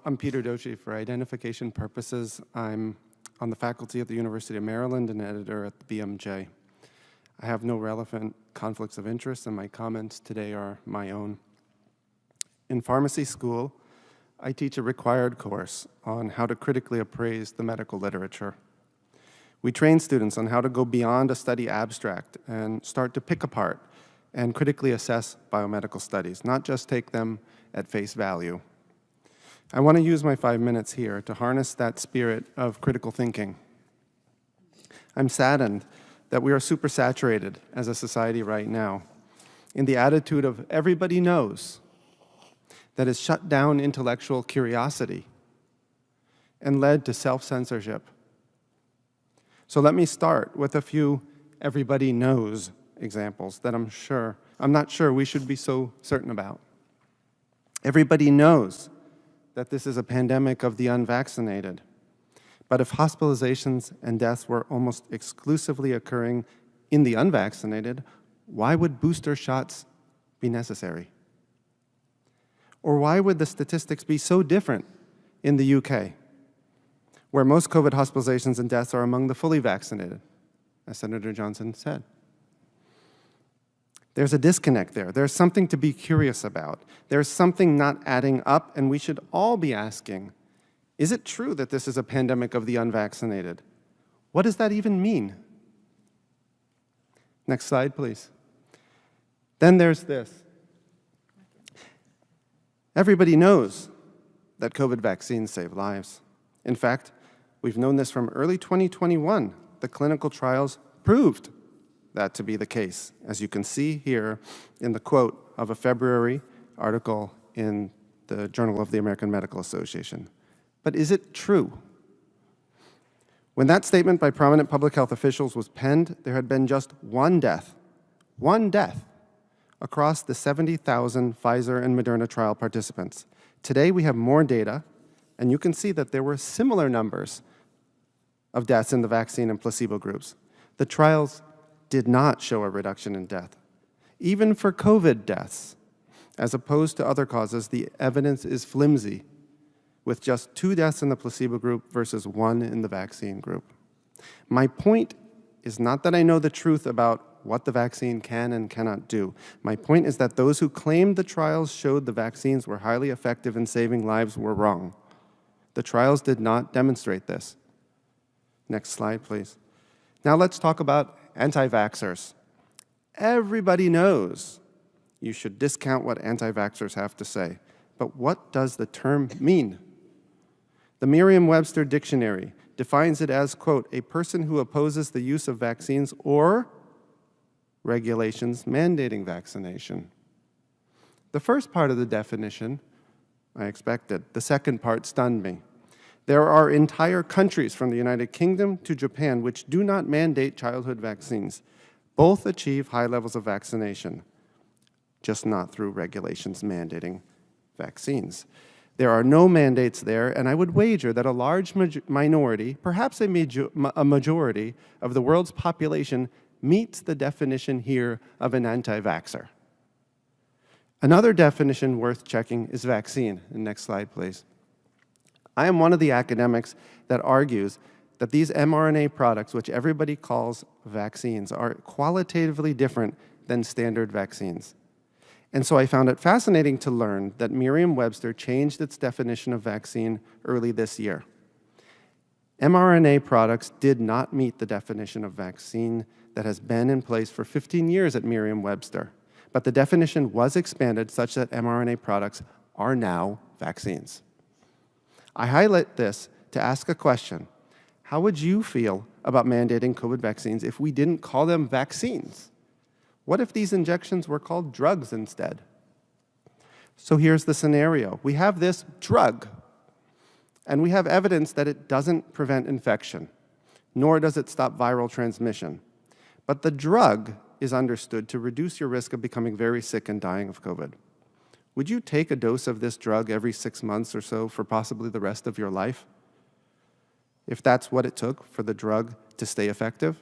I'm Peter Doshi. For identification purposes, I'm on the faculty at the University of Maryland and editor at the BMJ. I have no relevant conflicts of interest, and my comments today are my own. In pharmacy school, I teach a required course on how to critically appraise the medical literature. We train students on how to go beyond a study abstract and start to pick apart and critically assess biomedical studies, not just take them at face value. I want to use my 5 minutes here to harness that spirit of critical thinking. I'm saddened that we are supersaturated as a society right now in the attitude of everybody knows that has shut down intellectual curiosity and led to self-censorship. So let me start with a few everybody knows examples that I'm not sure we should be so certain about. Everybody knows that this is a pandemic of the unvaccinated. But if hospitalizations and deaths were almost exclusively occurring in the unvaccinated, why would booster shots be necessary? Or why would the statistics be so different in the UK, where most COVID hospitalizations and deaths are among the fully vaccinated, as Senator Johnson said? There's a disconnect there. There's something to be curious about. There's something not adding up, and we should all be asking, is it true that this is a pandemic of the unvaccinated? What does that even mean? Next slide, please. Then there's this. Everybody knows that COVID vaccines save lives. In fact, we've known this from early 2021. The clinical trials proved that to be the case, as you can see here in the quote of a February article in the Journal of the American Medical Association. But is it true? When that statement by prominent public health officials was penned, there had been just one death across the 70,000 Pfizer and Moderna trial participants. Today we have more data, and you can see that there were similar numbers of deaths in the vaccine and placebo groups. The trials did not show a reduction in death. Even for COVID deaths, as opposed to other causes, the evidence is flimsy, with just 2 deaths in the placebo group versus 1 in the vaccine group. My point is not that I know the truth about what the vaccine can and cannot do. My point is that those who claimed the trials showed the vaccines were highly effective in saving lives were wrong. The trials did not demonstrate this. Next slide, please. Now let's talk about anti-vaxxers. Everybody knows you should discount what anti-vaxxers have to say. But what does the term mean? The Merriam-Webster dictionary defines it as, quote, a person who opposes the use of vaccines or regulations mandating vaccination. The first part of the definition, I expected. The second part stunned me. There are entire countries from the United Kingdom to Japan which do not mandate childhood vaccines. Both achieve high levels of vaccination, just not through regulations mandating vaccines. There are no mandates there, and I would wager that a large minority, perhaps a majority of the world's population meets the definition here of an anti-vaxxer. Another definition worth checking is vaccine. And next slide, please. I am one of the academics that argues that these mRNA products, which everybody calls vaccines, are qualitatively different than standard vaccines. And so I found it fascinating to learn that Merriam-Webster changed its definition of vaccine early this year. mRNA products did not meet the definition of vaccine that has been in place for 15 years at Merriam-Webster, but the definition was expanded such that mRNA products are now vaccines. I highlight this to ask a question. How would you feel about mandating COVID vaccines if we didn't call them vaccines? What if these injections were called drugs instead? So here's the scenario. We have this drug, and we have evidence that it doesn't prevent infection, nor does it stop viral transmission. But the drug is understood to reduce your risk of becoming very sick and dying of COVID. Would you take a dose of this drug every 6 months or so for possibly the rest of your life, if that's what it took for the drug to stay effective?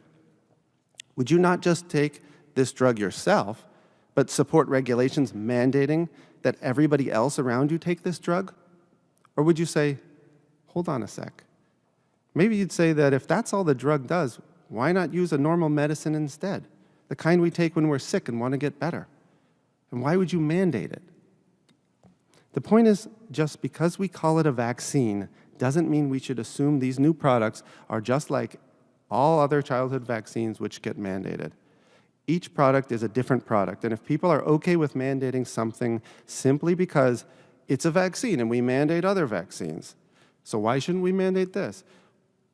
Would you not just take this drug yourself, but support regulations mandating that everybody else around you take this drug? Or would you say, hold on a sec? Maybe you'd say that if that's all the drug does, why not use a normal medicine instead? The kind we take when we're sick and want to get better. And why would you mandate it? The point is, just because we call it a vaccine doesn't mean we should assume these new products are just like all other childhood vaccines which get mandated. Each product is a different product, and if people are okay with mandating something simply because it's a vaccine and we mandate other vaccines, so why shouldn't we mandate this?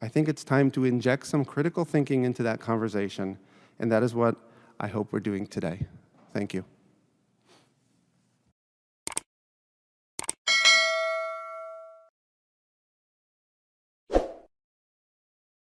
I think it's time to inject some critical thinking into that conversation, and that is what I hope we're doing today. Thank you.